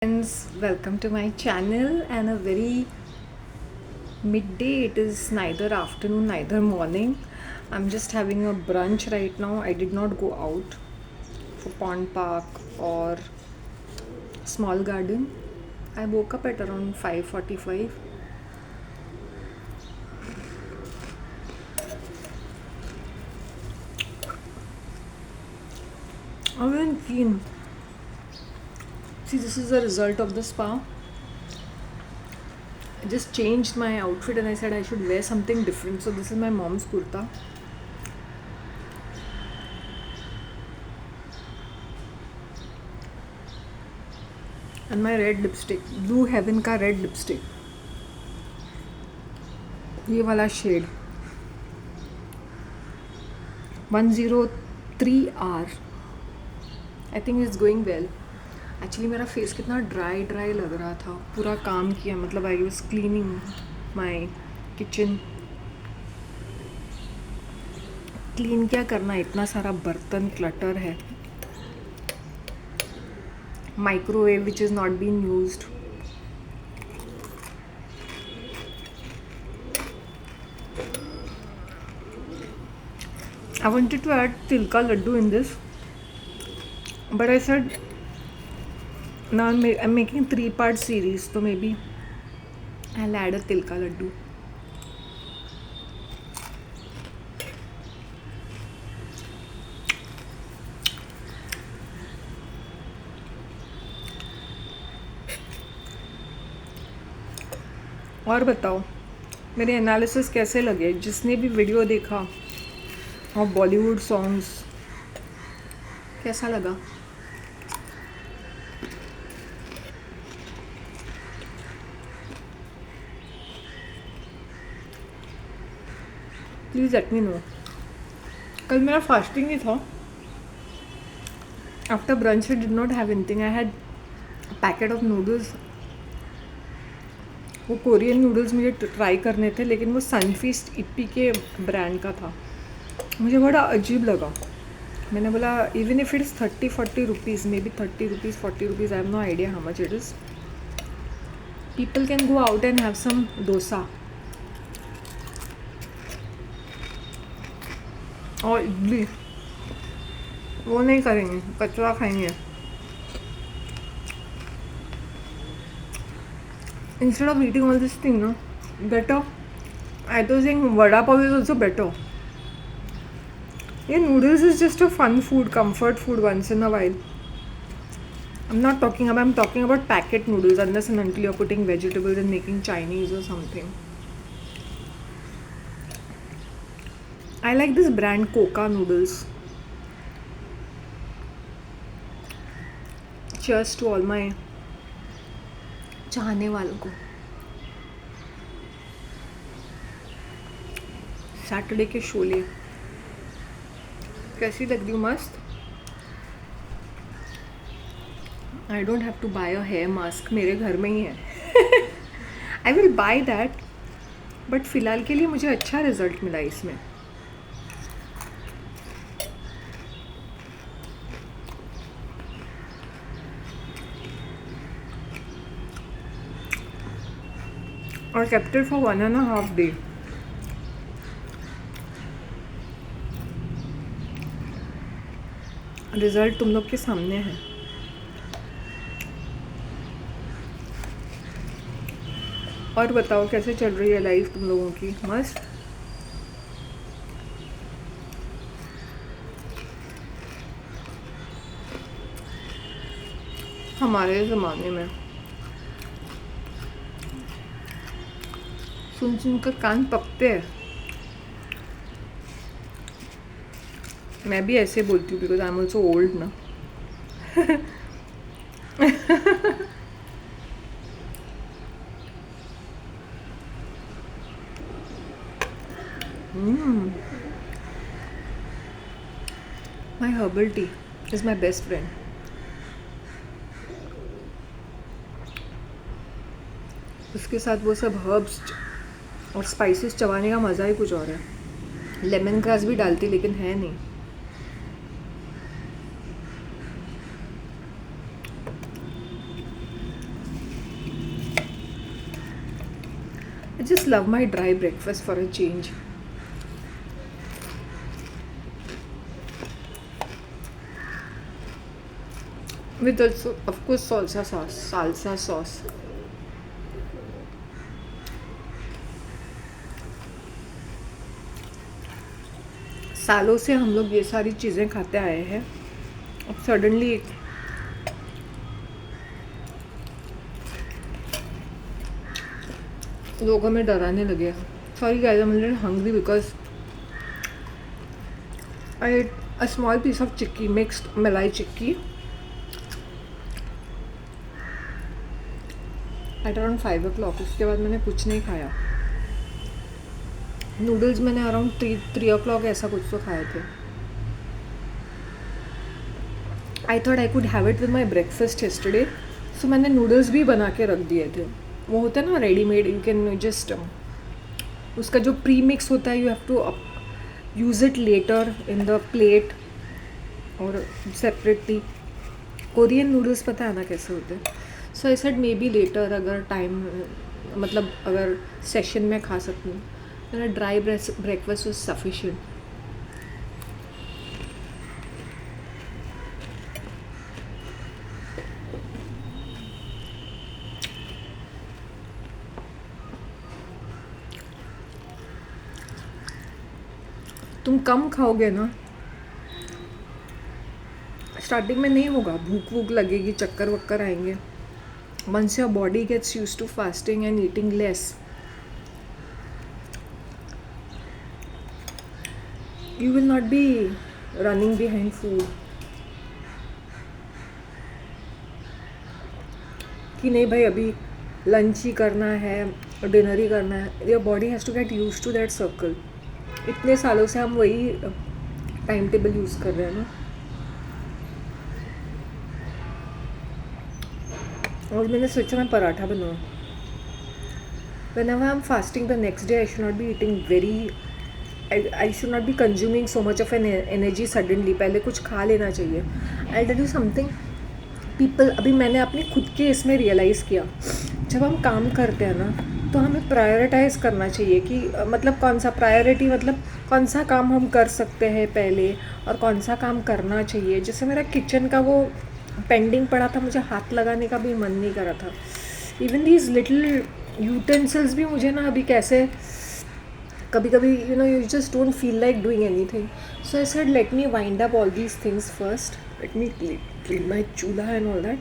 Friends, welcome to my channel and a very midday. It is neither afternoon neither morning. I'm just having a brunch right now. I did not go out for pond park or small garden. I woke up at around 5:45. I went keen. See, this is the result of the spa. I just changed my outfit and I said I should wear something different. So this is my mom's kurta. And my red lipstick, Blue Heaven का red lipstick. ये वाला shade 103R. I think it's going well. Actually मेरा face कितना dry लग रहा था. पूरा काम किया, मतलब I was cleaning my kitchen. Clean क्या करना, इतना सारा बर्तन क्लटर है. Microwave which is not been used. I wanted to add tilka laddu in this, but I said now I'm making 3-part series, so maybe I'll add a tilka laddu. और बताओ मेरे analysis कैसे लगे. जिसने भी video देखा और Bollywood songs, कैसा लगा. Please let me know. कल मेरा फास्टिंग ही था. After brunch I did not have anything. I had packet of noodles. वो कोरियन नूडल्स मुझे ट्राई करने थे, लेकिन वो सनफीस्ट इप्पी के ब्रांड का था. मुझे बड़ा अजीब लगा. मैंने बोला even if it's 30-40 rupees, maybe 30 rupees 40 rupees, I have no idea how much it is. People can go out and have some dosa और इडली. वो नहीं करेंगे, कचरा खाएंगे. Instead of eating all this thing, no better I तो think vada pav is also better. Yeah, noodles is just a fun food, comfort food once in a while. I'm talking about packet noodles, unless and until you're putting vegetables and making Chinese or something. I like this brand Coca noodles. Cheers to all my चाहने वालों को. Saturday के शोले कैसी लग रही हूँ. मस्त. I don't have to buy a hair mask, मेरे घर में ही है. I will buy that, but फ़िलहाल के लिए मुझे अच्छा रिजल्ट मिला इसमें. और kept it for 1.5 days. Result तुम लोग के सामने है. और बताओ कैसे चल रही है लाइफ तुम लोगों की. मस्त. हमारे ज़माने में सुन कर कान पकते हैं. मैं भी ऐसे बोलती हूँ because I am also old ना. My herbal tea is my best friend. उसके साथ वो सब हर्ब्स और स्पाइसेस चबाने का मज़ा ही कुछ और है. लेमन ग्रास भी डालती, लेकिन है नहीं. I just love my dry breakfast for a change. With also, of course, salsa sauce. सालों से हम लोग ये सारी चीज़ें खाते आए हैं, अब सडनली लोग हमें डराने लगे. Sorry guys, I'm a little hungry because I ate a small piece of chikki, mixed malai chikki at around 5 o'clock. उसके बाद मैंने कुछ नहीं खाया. नूडल्स मैंने अराउंड 3 o'clock ऐसा कुछ तो खाए थे. I thought I could have it with my breakfast yesterday, सो मैंने नूडल्स भी बना के रख दिए थे. वो होता है ना रेडीमेड, यू कैन जस्ट उसका जो प्री मिक्स होता है, you have to use it later in the plate और सेपरेटली. कोरियन नूडल्स पता है ना कैसे होते हैं. So I said maybe later, अगर टाइम मतलब अगर सेशन में खा सकती हूँ. मेरा ड्राई ब्रेकफास्ट वाज सफिशिएंट. तुम कम खाओगे ना, स्टार्टिंग में नहीं होगा, भूख वूख लगेगी, चक्कर वक्कर आएंगे. Once your body gets used to fasting and eating less, you will not be running behind food. कि नहीं भाई अभी लंच ही करना है, डिनर ही करना है. Your body has to get use to that circle. इतने सालों से हम वही टाइम टेबल यूज़ कर रहे हैं ना. और मैंने सोचा मैं पराठा बनाऊँ. whenever I'm fasting the next day, I should not be eating I should not be consuming so much of an energy suddenly. पहले कुछ खा लेना चाहिए. I'll tell you something, people, अभी मैंने अपने खुद के इसमें रियलाइज़ किया, जब हम काम करते हैं ना तो हमें प्रायोरिटाइज़ करना चाहिए कि मतलब कौन सा प्रायोरिटी, मतलब कौन सा काम हम कर सकते हैं पहले और कौन सा काम करना चाहिए. जैसे मेरा किचन का वो पेंडिंग पड़ा था, मुझे हाथ लगाने का भी मन नहीं कर रहा था. इवन दीज लिटिल यूटेंसिल्स भी मुझे ना अभी कैसे कभी कभी you just don't feel like doing anything. So I said let me wind up all these things first, let me clean my chula and all that,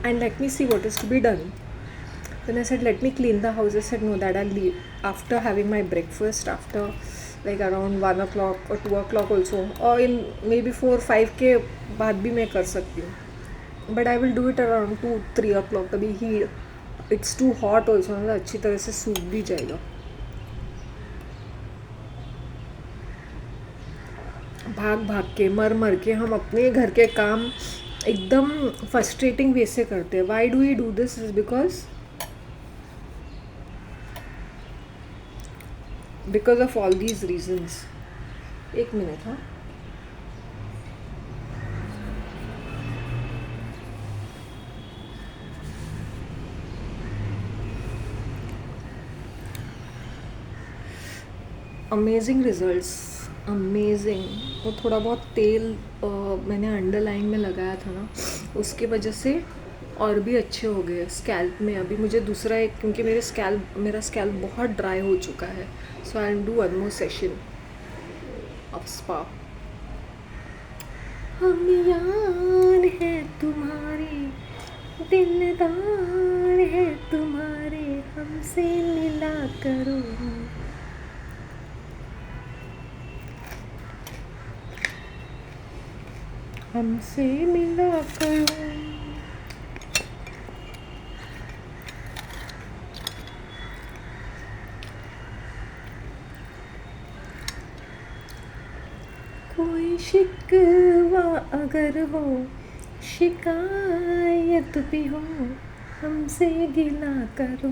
and let me see what is to be done. Then I said let me clean the house. I said no, that I'll leave after having my breakfast, after like around 1 o'clock or 2 o'clock also, or in maybe 4-5 के बाद भी मैं कर सकती हूँ. But I will do it around 2-3 o'clock. तभी ही it's too hot also, मतलब अच्छी तरह से सूख भी जाएगा. भाग भाग के मर के हम अपने घर के काम एकदम फ्रस्ट्रेटिंग वे से करते हैं. Why do we do this? Is because of all these reasons. एक मिनट. हाँ, अमेजिंग रिजल्ट्स, अमेजिंग. वो थोड़ा बहुत तेल मैंने अंडरलाइन में लगाया था ना, उसके वजह से और भी अच्छे हो गए स्कैल्प में. अभी मुझे दूसरा एक, क्योंकि मेरा स्कैल्प बहुत ड्राई हो चुका है, so I will do one more session of spa. हम यार है तुम्हारे, दिलदार है तुम्हारे, हमसे मिला करो. हमसे मिला करो. कोई शिकवा अगर हो, शिकायत भी हो, हमसे गिला करो,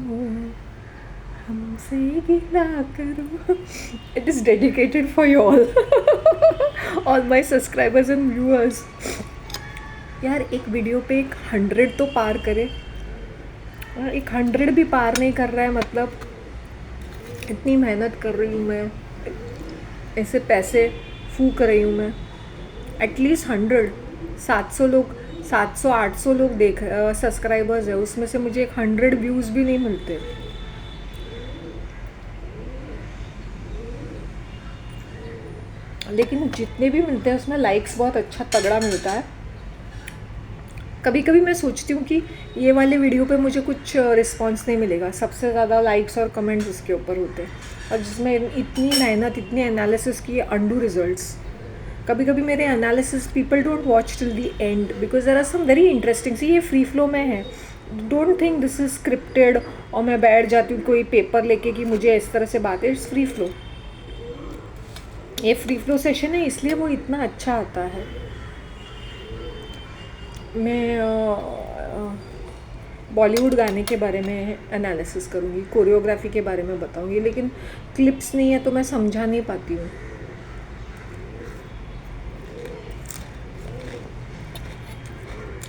हमसे गिला करो. It is dedicated for you all my subscribers and viewers. यार एक वीडियो पे 100 तो पार करे. एक 100 भी पार नहीं कर रहा है, मतलब इतनी मेहनत कर रही हूँ मैं, ऐसे पैसे फूक रही हूँ मैं। एटलीस्ट 100, 700 लोग, 700-800 लोग देख सब्सक्राइबर्स है, उसमें से मुझे एक 100 व्यूज़ भी नहीं मिलते। लेकिन जितने भी मिलते हैं उसमें लाइक्स बहुत अच्छा तगड़ा मिलता है। कभी कभी मैं सोचती हूँ कि ये वाले वीडियो पे मुझे कुछ रिस्पांस नहीं मिलेगा, सबसे ज़्यादा लाइक्स और कमेंट्स उसके ऊपर होते हैं, और जिसमें इतनी मेहनत, इतनी एनालिसिस की, अंडू रिजल्ट्स। कभी कभी मेरे analysis people don't watch till the end because there are some very interesting see. ये फ्री फ्लो में है, don't think this is scripted और मैं बैठ जाती हूँ कोई पेपर लेके कि मुझे इस तरह से बात है। इट्स फ्री फ्लो, ये फ्री फ्लो सेशन है, इसलिए वो इतना अच्छा आता है। मैं बॉलीवुड गाने के बारे में एनालिसिस करूँगी, कोरियोग्राफी के बारे में बताऊँगी, लेकिन क्लिप्स नहीं है तो मैं समझा नहीं पाती हूँ।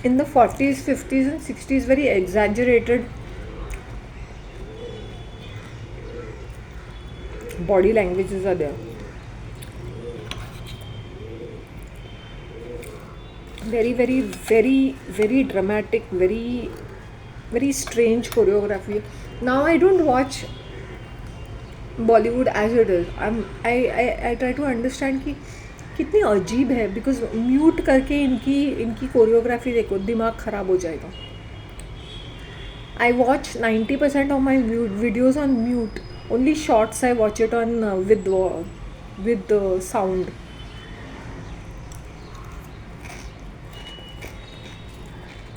In the 40s, 50s and 60s, very exaggerated body languages are there. Very, very, very, very dramatic, very, very strange choreography. Now I don't watch Bollywood as it is. I try to understand कि कितनी अजीब है, because mute करके इनकी choreography देखो, दिमाग ख़राब हो जाएगा। I watch 90% of my videos on mute. Only shorts I watch it on with sound.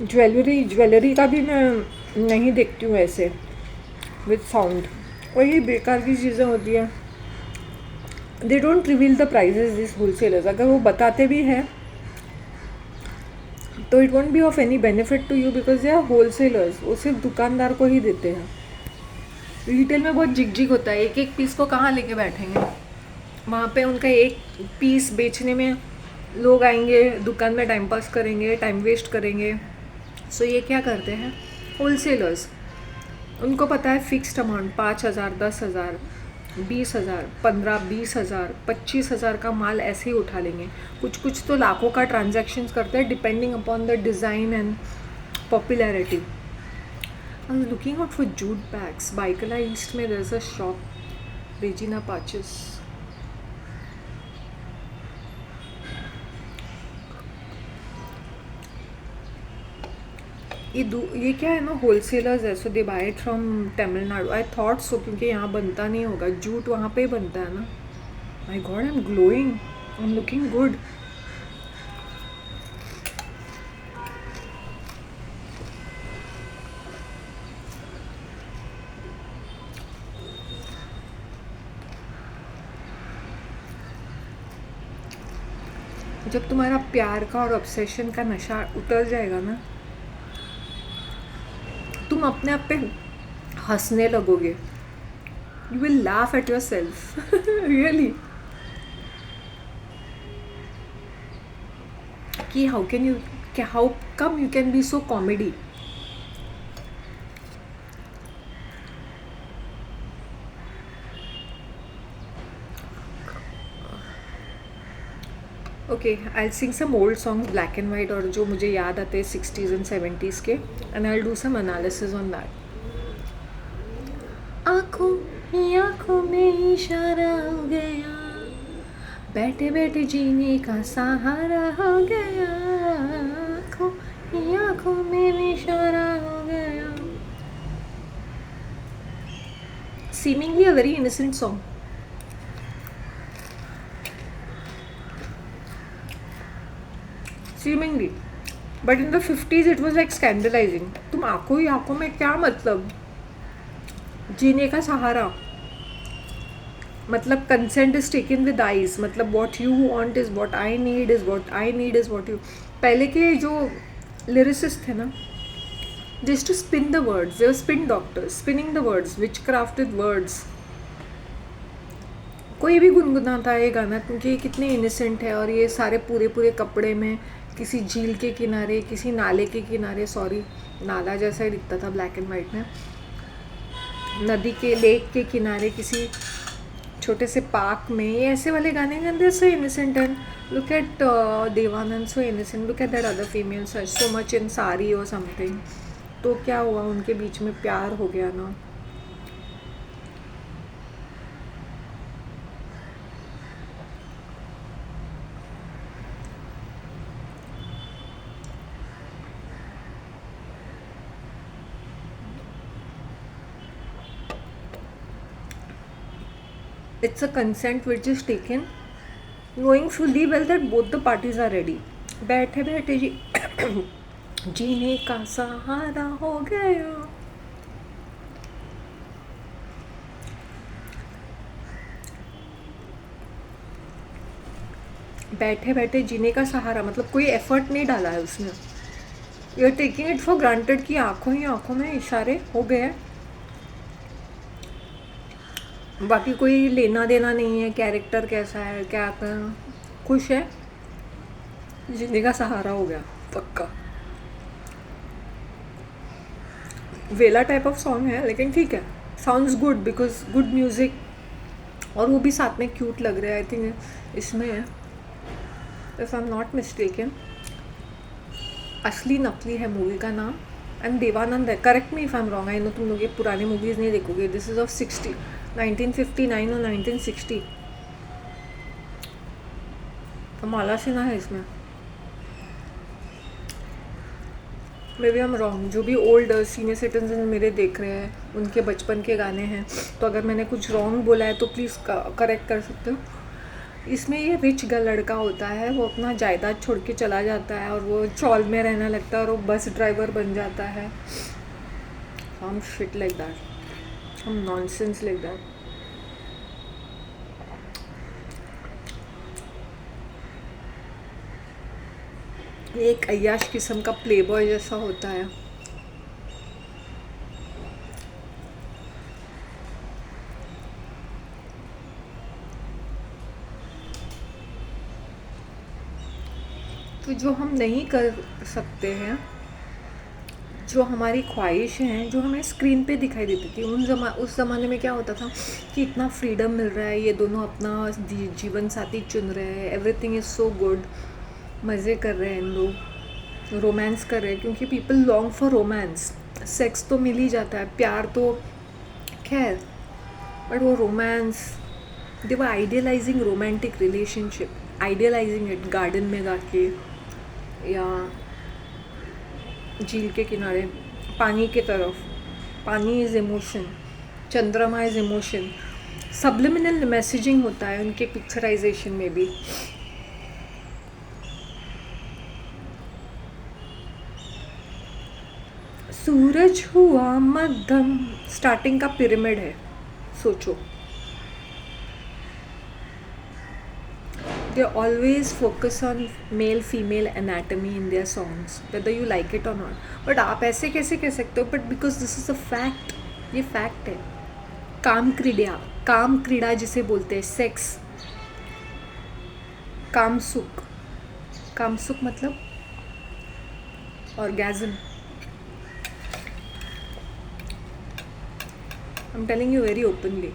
Jewellery का भी मैं नहीं देखती हूँ ऐसे विद साउंड, और ये बेकार की चीज़ें होती हैं। They don't reveal the prices this wholesalers. अगर वो बताते भी हैं तो it won't be of any benefit to you because they are wholesalers. वो सिर्फ दुकानदार को ही देते हैं। रिटेल में बहुत झिकझिक होता है, एक एक पीस को कहाँ लेके बैठेंगे। वहाँ पे उनका एक पीस बेचने में लोग आएंगे, दुकान में टाइम पास करेंगे, टाइम वेस्ट करेंगे। सो ये क्या करते हैं होलसेलर्स, उनको पता है फिक्स्ड अमाउंट 5,000, 10,000, 20,000, 15-20,000, 25,000 का माल ऐसे ही उठा लेंगे। कुछ तो लाखों का ट्रांजैक्शन करते हैं depending upon the design and popularity. I was looking out for jute bags. Byculla East में there is a shop, Regina पाचेस। ये क्या है ना, होलसेलर्स है, so they buy it from Tamil Nadu. I thought so, क्योंकि यहाँ बनता नहीं होगा, जूट वहाँ पे ही बनता है ना। My God, I am glowing, I am looking good. जब तुम्हारा प्यार का और ऑब्सेशन का नशा उतर जाएगा ना, तुम अपने आप पे हंसने लगोगे। You will laugh at yourself really, कि how come you can be so comedy. Okay, I sing some old songs, black and white, और जो मुझे याद आते हैं 60s and 70s के, and I do some analysis on that. आँखों ही आँखों में इशारा हो गया, बैठे बैठे जीने का सहारा हो गया, आँखों ही आँखों में इशारा हो गया। Seemingly a very innocent song. Seemingly. But in the 50s it was like scandalizing. तुम आंखों ही आंखों में क्या मतलब? जीने का सहारा, मतलब consent is taken with eyes, मतलब what you want is what I need is what I need is what you. पहले के जो lyricists थे ना, they used to spin the words. They were spin doctors, spinning the words, witchcraft with words. कोई भी गुनगुनाता है ये गाना, क्योंकि ये कितने इनोसेंट है, और ये सारे पूरे कपड़े में किसी झील के किनारे, किसी नाले के किनारे, सॉरी नाला जैसा ही दिखता था ब्लैक एंड वाइट में, नदी के, लेक के किनारे, किसी छोटे से पार्क में, ये ऐसे वाले गाने के अंदर so innocent and look at Dev Anand, so innocent, look at that other female so much in sari और समथिंग। तो क्या हुआ, उनके बीच में प्यार हो गया ना। It's a consent which is taken knowing fully well that both the parties are ready. बैठे बैठे जी जीने का सहारा हो गया। बैठे बैठे जीने का सहारा मतलब कोई एफर्ट नहीं डाला है उसने। You are taking it for granted कि आंखों ही आंखों में इशारे हो गए। बाकी कोई लेना देना नहीं है, कैरेक्टर कैसा है, क्या करना, खुश है, जीने का सहारा हो गया पक्का। वेला टाइप ऑफ सॉन्ग है लेकिन ठीक है, sounds good because good music, और वो भी साथ में क्यूट लग रहा है। आई थिंक इसमें है, if I am not mistaken, असली नकली है मूवी का नाम, एंड देवानंद है। Correct me if I am wrong, I know तुम लोग ये पुरानी मूवीज़ नहीं देखोगे। दिस इज़ ऑफ 1959 और 1960। कमाला सिन्हा है इसमें, maybe I am wrong. जो भी ओल्ड सीनियर सिटीजन मेरे देख रहे हैं उनके बचपन के गाने हैं, तो अगर मैंने कुछ रॉन्ग बोला है तो प्लीज़ करेक्ट कर सकते हो। इसमें ये रिच लड़का होता है, वो अपना जायदाद छोड़ के चला जाता है और वो चौल में रहने लगता है और वो बस ड्राइवर बन जाता है। हम शिट लाइक दैट, हम नॉनसेंस लाइक दैट। एक अय्याश किस्म का प्लेबॉय जैसा होता है। तो जो हम नहीं कर सकते हैं, जो हमारी ख्वाहिशें हैं, जो हमें स्क्रीन पे दिखाई देती थी, उस ज़माने में क्या होता था कि इतना फ्रीडम मिल रहा है, ये दोनों अपना जीवन साथी चुन रहे हैं, एवरीथिंग इज़ सो गुड, मज़े कर रहे हैं इन लोग, रोमांस कर रहे हैं, क्योंकि people long for romance. Sex तो मिल ही जाता है, प्यार तो खैर, बट वो romance, they were idealising romantic relationship, idealising it, garden में जाके या झील के किनारे, पानी के तरफ। पानी इज़ इमोशन, चंद्रमा इज़ इमोशन, सब्लिमिनल मैसेजिंग होता है उनके पिक्चराइजेशन में भी। सूरज हुआ मध्यम, स्टार्टिंग का पिरामिड है, सोचो। They always focus on male female anatomy in their songs, whether you like it or not. But आप ऐसे कैसे कह सकते हो? But because this is a fact, ये fact है। काम क्रीड़ा जिसे बोलते हैं, सेक्स, काम सुख मतलब orgasm. I'm telling you very openly.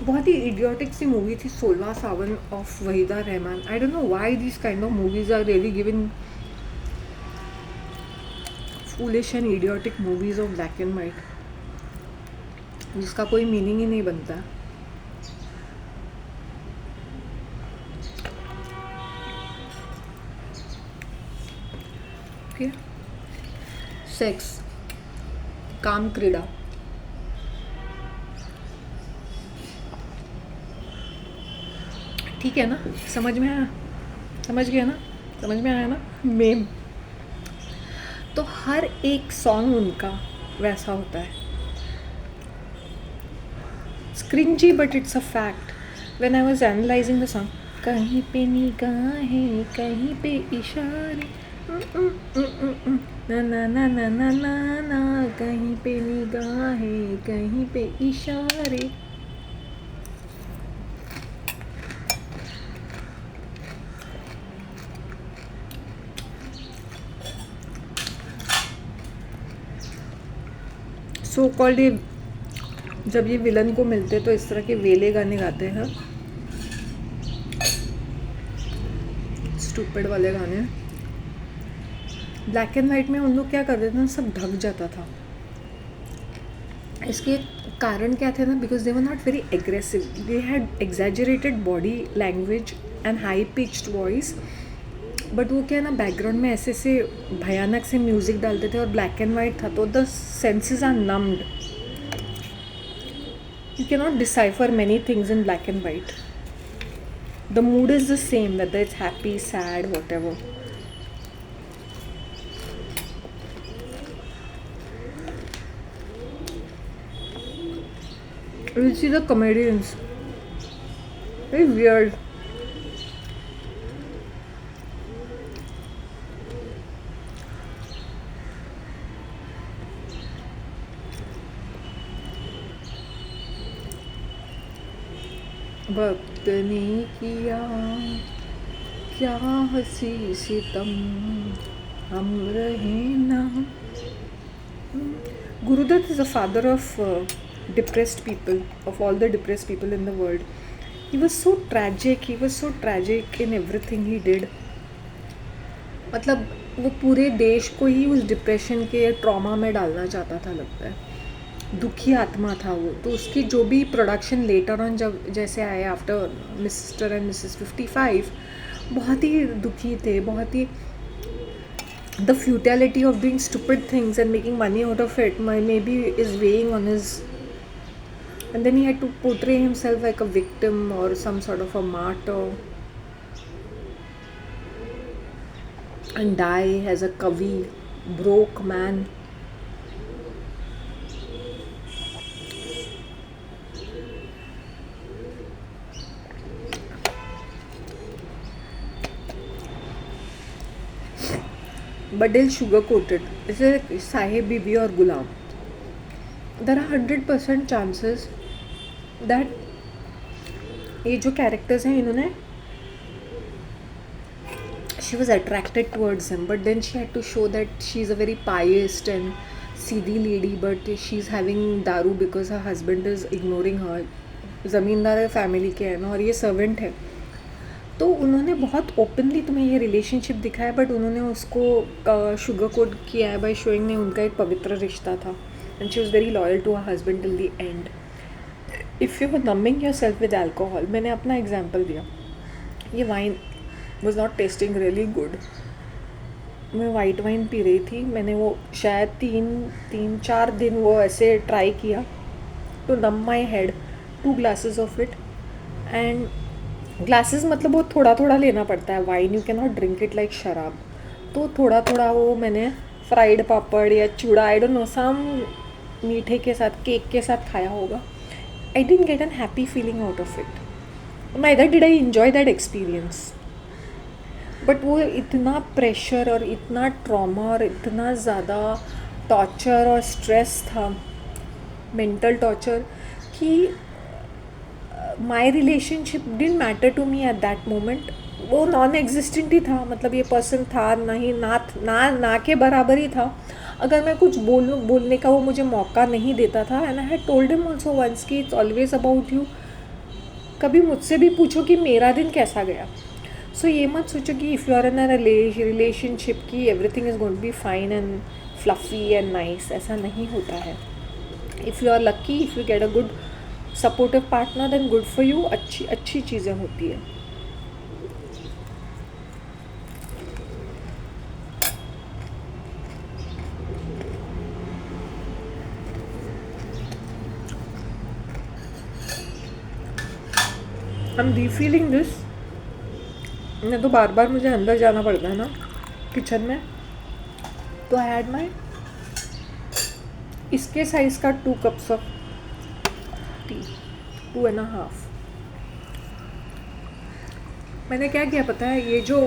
बहुत ही इडियोटिक सी मूवी थी 16 सावन of Waheeda Rehman. I don't know why this kind of movies are really giving foolish and idiotic movies of black and white, जिसका कोई मीनिंग ही नहीं बनता। ओके, सेक्स, काम क्रीड़ा, ठीक है ना? समझ में आया? समझ में आया ना मेम? तो हर एक सॉन्ग उनका वैसा होता है, cringey but it's a fact. When I was analysing the song, कहीं पे निगाहें, कहीं पे इशारे, ना ना ना ना ना ना ना, कहीं पे निगाहें, कहीं पे इशारे, सो कॉल्ड ये जब ये विलन को मिलते तो इस तरह के वेले गाने गाते हैं, स्टूपिड वाले गाने। ब्लैक एंड वाइट में उन लोग क्या करते थे ना, सब ढक जाता था। इसके कारण क्या थे ना, because they were not very aggressive, they had exaggerated body language and high pitched voice, but वो क्या ना बैकग्राउंड में ऐसे से भयानक से म्यूज़िक डालते थे और ब्लैक एंड वाइट था तो the senses are numbed. You cannot decipher many things in black and white. The mood is the same, whether it's happy, sad, whatever. You see the comedians. Very weird. वक्त ने किया क्या हंसी सितम, हम रहे ना। Gurudutt is the father of depressed people, of all the depressed people in the world. He was so tragic in everything he did. मतलब वो पूरे देश को ही उस डिप्रेशन के ट्रॉमा में डालना चाहता था, लगता है। दुखी आत्मा था वो। तो उसकी जो भी प्रोडक्शन लेटर ऑन जब जैसे आए आफ्टर मिस्टर एंड मिसेस 55, बहुत ही दुखी थे, बहुत ही the futility of doing stupid things and making money out of it maybe is weighing on his, and then he had to portray himself like a victim or some sort of a martyr and die as a kavi, broke man. But they'll sugarcoat it. It's like Sahib, Bibi or Gulam. There are 100% chances that ये जो characters हैं इन्होंने, she was attracted towards him, but then she had to show that she's a very pious and Sidhi lady, but she's having दारू because her husband is ignoring her. ज़मींदार family के हैं ना, और ये सर्वेंट है। तो उन्होंने बहुत ओपनली तुम्हें ये रिलेशनशिप दिखाया, बट उन्होंने उसको शुगर कोट किया है बाय शोइंग ने उनका एक पवित्र रिश्ता था, and she was very loyal to her husband till the end. If you were numbing yourself with alcohol, मैंने अपना एग्जाम्पल दिया, ये wine was not tasting really good. मैं वाइट वाइन पी रही थी, मैंने वो शायद तीन चार दिन वो ऐसे ट्राई किया to numb my head, 2 glasses of इट। एंड ग्लासेस मतलब वो थोड़ा थोड़ा लेना पड़ता है, wine you can not drink it like शराब। तो थोड़ा थोड़ा वो मैंने फ्राइड पापड़ या चूड़ा, आई डोंट नो, सम मीठे के साथ, केक के साथ खाया होगा। I didn't get an happy feeling out of it, neither did I enjoy that experience. But वो इतना प्रेशर और इतना ट्रॉमा और इतना ज़्यादा टॉर्चर और स्ट्रेस था, मेंटल टॉर्चर, कि my relationship didn't matter to me at that moment. वो नॉन एग्जिस्टेंट ही था, मतलब ये पर्सन था नहीं, ना के बराबर ही था। अगर मैं कुछ बोलने का वो मुझे मौका नहीं देता था, and I had told him also once कि इट्स ऑलवेज अबाउट यू। कभी मुझसे भी पूछो कि मेरा दिन कैसा गया। सो ये मत सोचो कि if you are in a relationship की everything is going to be fine and fluffy and nice, ऐसा नहीं होता है। If you are lucky, if you get a good supportive partner, then good for you, अच्छी चीज़ें होती है। I am refeeling this. मैं तो बार बार मुझे अंदर जाना पड़ता है ना किचन में, तो आई हैड माई इसके साइज़ का 2 cups ऑफ टी, 2.5। मैंने क्या किया पता है, ये जो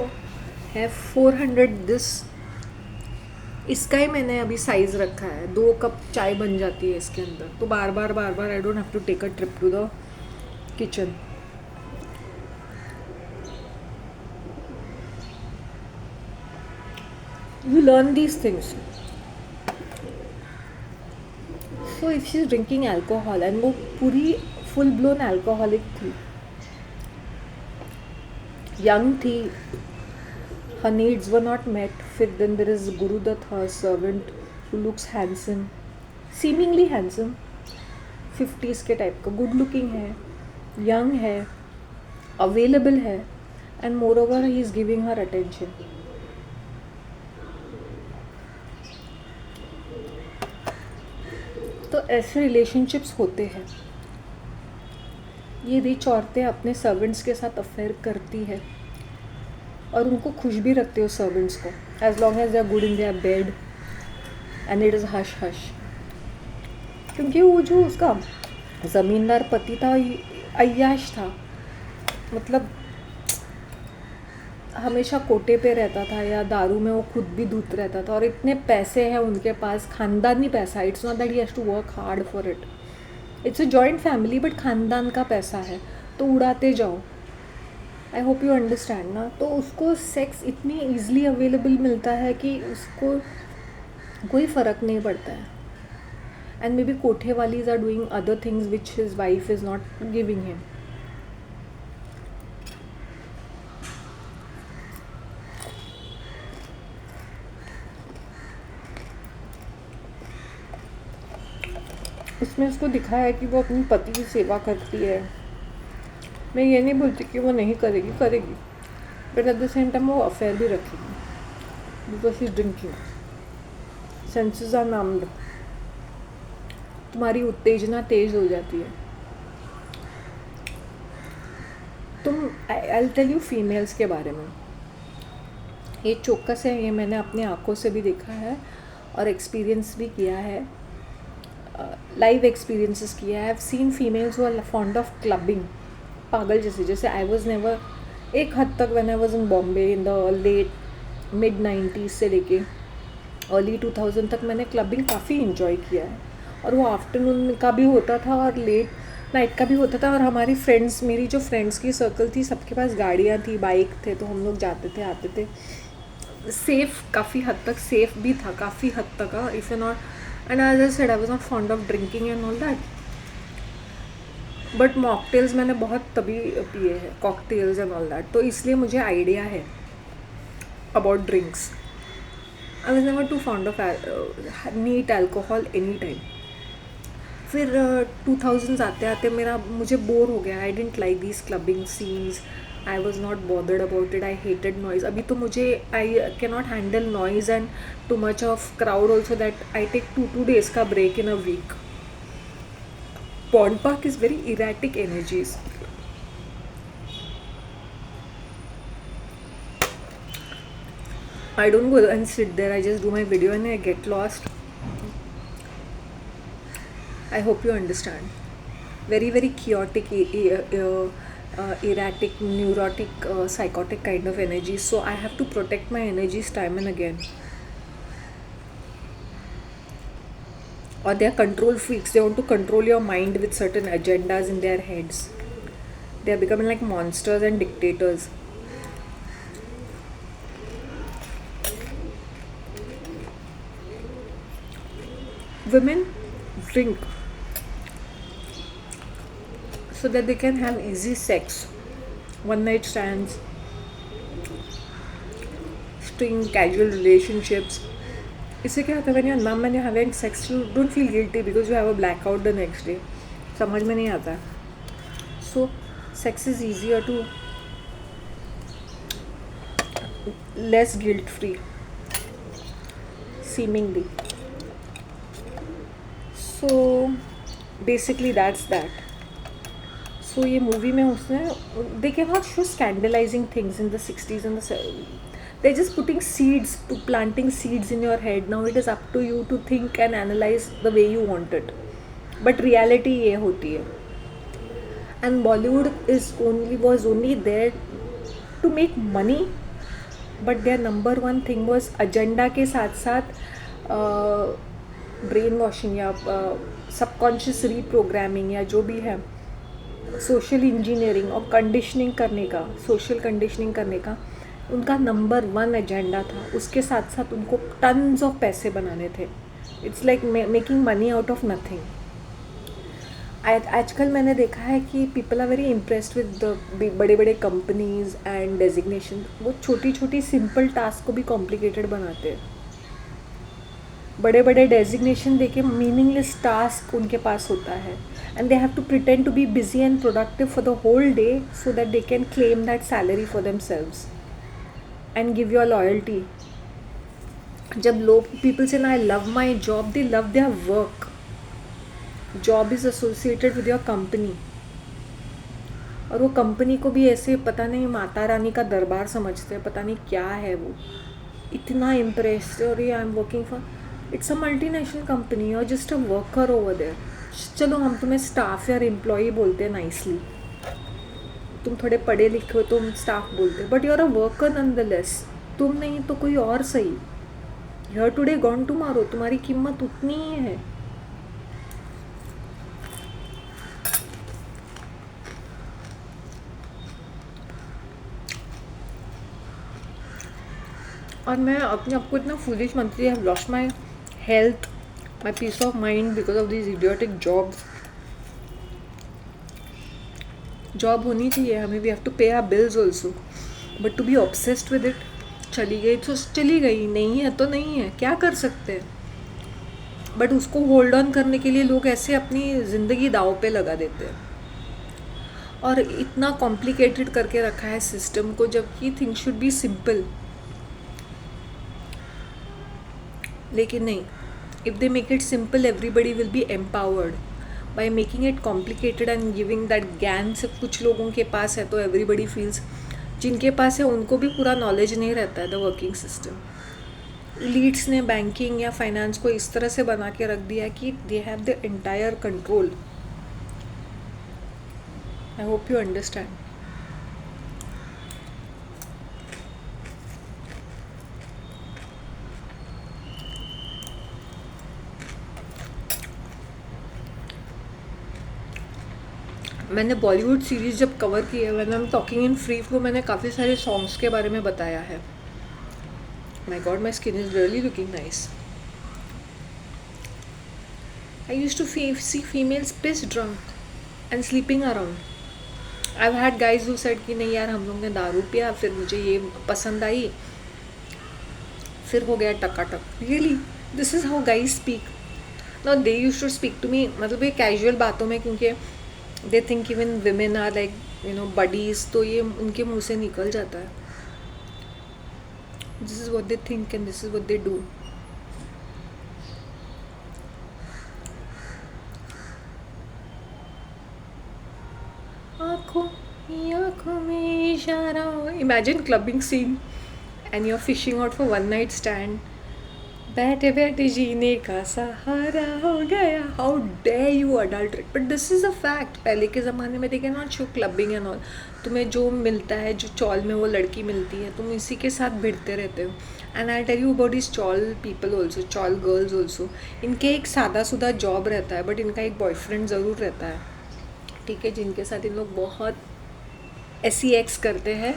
है 400 दिस, इसका ही मैंने अभी साइज़ रखा है, 2 कप चाय बन जाती है इसके अंदर। तो बार बार I don't have to take a trip to the kitchen. You learn these things. So if she is drinking alcohol and वो पूरी फुल ब्लोन अल्कोहलिक थी, यंग थी, her needs were not met. फिर then there is Gurudat, her servant, who looks handsome, seemingly handsome, 50s के type का, good looking है, young है, available है, and more over he is giving her attention. तो ऐसे relationships होते हैं. ये रिच औरतें अपने सर्वेंट्स के साथ अफेयर करती है और उनको खुश भी रखते हो सर्वेंट्स को, as long as they are good in their bed and it is hush hush. क्योंकि वो जो उसका ज़मींदार पति था अय्याश था, मतलब हमेशा कोटे पे रहता था या दारू में वो खुद भी धुत रहता था, और इतने पैसे हैं उनके पास, ख़ानदानी पैसा. It's not that he has to work hard for it. It's a joint family but खानदान का पैसा है तो उड़ाते जाओ. आई होप यू अंडरस्टैंड ना. तो उसको सेक्स इतनी ईजिली अवेलेबल मिलता है कि उसको कोई फ़र्क नहीं पड़ता है. एंड मे बी कोठे वालीज are doing other things which his wife is not giving him. उसमें उसको दिखाया है कि वो अपनी पति की सेवा करती है. मैं ये नहीं बोलती कि वो नहीं करेगी, करेगी, but at the same time वो अफेयर भी रखेगी because she is drinking. Senses are numbed. तुम्हारी उत्तेजना तेज हो जाती है. तुम आई टेल यू फीमेल्स के बारे में, ये चौकस है, ये मैंने अपनी आँखों से भी देखा है और एक्सपीरियंस भी किया है, लाइव एक्सपीरियंसेस किया है. I have seen females who are fond of clubbing, पागल जैसे आई वॉज नेवर. एक हद तक when I was in Bombay in the late mid 90s से लेके अर्ली 2000 तक मैंने क्लबिंग काफ़ी इन्जॉय किया है. और वो आफ्टरनून का भी होता था और लेट नाइट का भी होता था. और हमारी फ्रेंड्स, मेरी जो फ्रेंड्स की सर्कल थी, सबके पास गाड़ियाँ थी, बाइक थे, तो हम लोग जाते थे, आते थे. सेफ़, काफ़ी हद तक सेफ़ भी था, काफ़ी हद तक. If you not, and as I said I was not fond of drinking and all that, but mocktails मैंने बहुत तभी पिए हैं, कॉकटेल्स एंड ऑल दैट. तो इसलिए मुझे आइडिया है about drinks. I was never too fond of neat alcohol any time. फिर 2000s आते आते मुझे बोर हो गया. I didn't like these clubbing scenes. I was not bothered about it. I hated noise. अभी तो मुझे I can not handle noise and too much of crowd also, that I take 2 days का break in a week. Pond Park is very erratic energies. I don't go and sit there. I just do my video and I get lost. I hope you understand. Very, very chaotic, erratic, neurotic, psychotic kind of energies. So I have to protect my energies time and again. Or they are control freaks. They want to control your mind with certain agendas in their heads. They are becoming like monsters and dictators. Women drink so that they can have easy sex, one night stands, string casual relationships. इससे क्या होता है, when you're numb and you're having sex, you don't feel guilty because you have a blackout the next day. समझ में नहीं आता. So sex is easier to, less guilt free seemingly. So basically that's that. So ये movie में उसने, they cannot show scandalizing things in the 60s and the 70s. They're just putting seeds, planting seeds in your head. Now it is up to you to think and analyze the way you want it. But reality ये होती है. And Bollywood was only there to make money. But their number one thing was agenda के साथ साथ brain washing या subconscious reprogramming या जो भी है, सोशल इंजीनियरिंग और कंडीशनिंग करने का, सोशल कंडीशनिंग करने का उनका नंबर 1 एजेंडा था. उसके साथ साथ उनको टन्स ऑफ पैसे बनाने थे. It's like making money out of nothing. आजकल मैंने देखा है कि people are very impressed with the बड़े बड़े कंपनीज एंड डेजिग्नेशन. वो छोटी छोटी सिंपल टास्क को भी कॉम्प्लिकेटेड बनाते हैं. बड़े बड़े डेजिग्नेशन देके मीनिंगलेस टास्क उनके पास होता है, and they have to pretend to be busy and productive for the whole day so that they can claim that salary for themselves and give your loyalty. जब लोग people से ना I love my job, they love their work. Job is associated with your company, और वो company को भी ऐसे पता नहीं माता रानी का दरबार समझते हैं, पता नहीं क्या है वो. इतना इम्प्रेस्ड, और ये I am working for, it's a multinational company और just a worker over there. चलो हम तुम्हें स्टाफ या एम्प्लॉई बोलते हैं नाइसली, तुम थोड़े पढ़े लिखे हो तो हम स्टाफ बोलते हैं, but you are a worker nonetheless. तुम नहीं तो कोई और सही. हियर टुडे गॉन टुमारो, तुम्हारी कीमत उतनी ही है. और मैं अपने आपको इतना फूलिश मानती हूँ. I have lost my health, my peace of mind because of this idiotic jobs. Job होनी चाहिए हमें, we have to pay our bills also, but to be obsessed with it. चली गई तो चली गई, नहीं है तो नहीं है, क्या कर सकते हैं. बट उसको होल्ड ऑन करने के लिए लोग ऐसे अपनी ज़िंदगी दाव पे लगा देते हैं, और इतना कॉम्प्लिकेटेड करके रखा है सिस्टम को, जबकि थिंग्स शुड बी सिंपल. लेकिन नहीं, if they make it simple everybody will be empowered. By making it complicated and giving that ज्ञान सिर्फ कुछ लोगों के पास है, तो एवरीबडी फील्स, जिनके पास है उनको भी पूरा नॉलेज नहीं रहता है द वर्किंग सिस्टम. लीड्स ने बैंकिंग या फाइनेंस को इस तरह से बना के रख दिया कि they have the entire control. I hope you understand. मैंने बॉलीवुड सीरीज़ जब कवर की है, when I am talking in free flow, मैंने काफ़ी सारे सॉन्ग्स के बारे में बताया है. My god, my skin is really looking nice. I used to see females piss drunk and sleeping around. I have had guys who said कि नहीं यार हम लोग ने दारू पिया, फिर मुझे ये पसंद आई, फिर हो गया टकाटक. Really, this is how guys speak. Now they used to speak to me, मतलब ये कैजुअल बातों में, क्योंकि they think even women are like buddies, तो ये उनके मुंह से निकल जाता है. This is what they think and this is what they do. आँखों ही आँखों में इशारा. Imagine clubbing scene and you are fishing out for one night stand. बैठे बैठे जीने का सहारा हो गया. How dare you adulterate, but this is a fact. पहले के ज़माने में देखे not show clubbing and all, तुम्हें जो मिलता है, जो चौल में वो लड़की मिलती है, तुम इसी के साथ भिड़ते रहते हो. And I tell you about this chawl people also, chawl girls also. इनके एक सादा सुदा जॉब रहता है, बट इनका एक बॉयफ्रेंड ज़रूर रहता है, ठीक है, जिनके साथ इन लोग बहुत SEX करते हैं.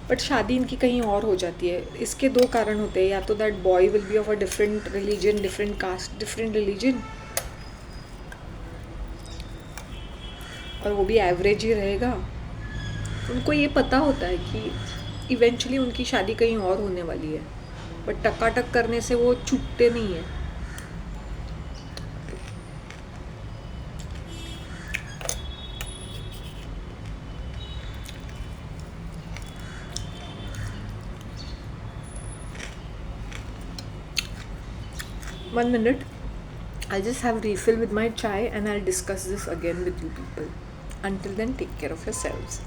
बट शादी इनकी कहीं और हो जाती है. इसके दो कारण होते हैं, या तो that boy will be of a different religion, different caste, different religion, और वो भी एवरेज ही रहेगा. उनको ये पता होता है कि इवेंचुअली उनकी शादी कहीं और होने वाली है, बट टकाटक करने से वो चूकते नहीं है. One minute, I'll just have refill with my chai and I'll discuss this again with you people. Until then, take care of yourselves.